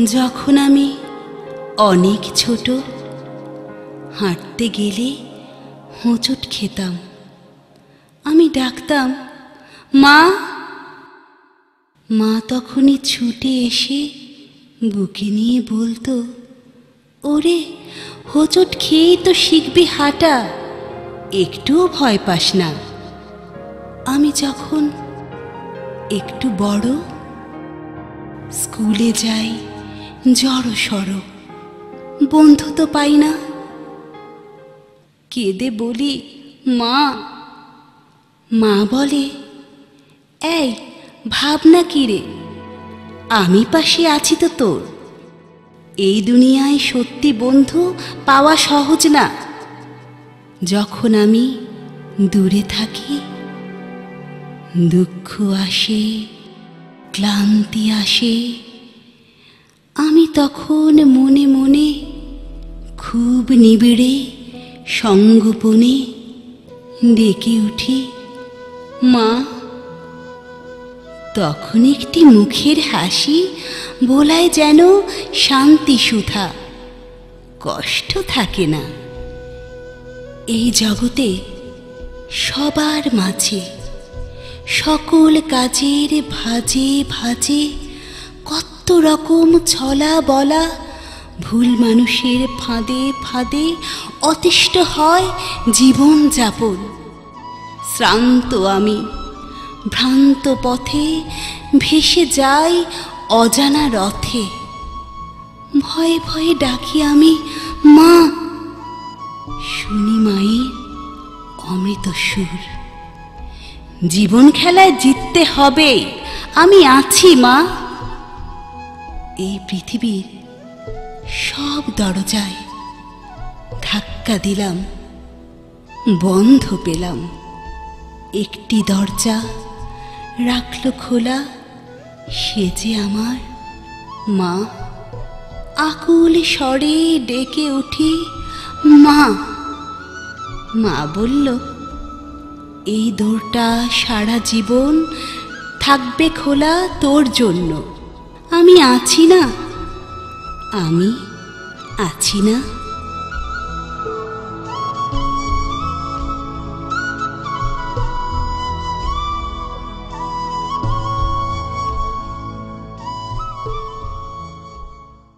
যখন আমি অনেক ছোট, হাঁটতে গেলে হোঁচট খেতাম। আমি ডাকতাম, মা। মা তখনই ছুটে এসে বুকে নিয়ে বলতো, ওরে, হোঁচট খেয়েই তো শিখবি হাঁটা, একটুও ভয় পাস না। আমি যখন একটু বড়, স্কুলে যাই জড়ো সড়ো, বন্ধু তো পাই না। কেঁদে বলি, মা। মা বলে, এই ভাবনা কি রে, আমি পাশে আছি তো তোর। এই দুনিয়ায় সত্যি বন্ধু পাওয়া সহজ না। যখন আমি দূরে থাকি, দুঃখ আসে, ক্লান্তি আসে, আমি তখন মনে মনে খুব নিবিড়ে সঙ্গোপনে ডেকে উঠি, মা। তখন একটি মুখের হাসি বোলায় যেন শান্তি সুধা, কষ্ট থাকে না। এই জগতে সবার মাঝে, সকল কাজের ভাজে ভাজে কত রকম ছলা বলা, ভুল মানুষের ফাঁদে ফাঁদে অতিষ্ঠ হয় জীবন যাপন। শ্রান্ত আমি ভ্রান্ত পথে ভেসে যাই অজানা রথে। ভয়ে ভয়ে ডাকি আমি, মা। শুনি মায়ের অমৃত সুর, জীবন খেলায় জিততে হবে, আমি আছি মা। এই পৃথিবীর সব দরজায় ধাক্কা দিলাম, বন্ধ পেলাম। একটি দরজা রাখলো খোলা, সে যে আমার মা। আকুল স্বরে ডেকে উঠি, মা। মা বলল, এই দোরটা সারা জীবন থাকবে খোলা তোর জন্য। আমি আছি না, আমি আছি না।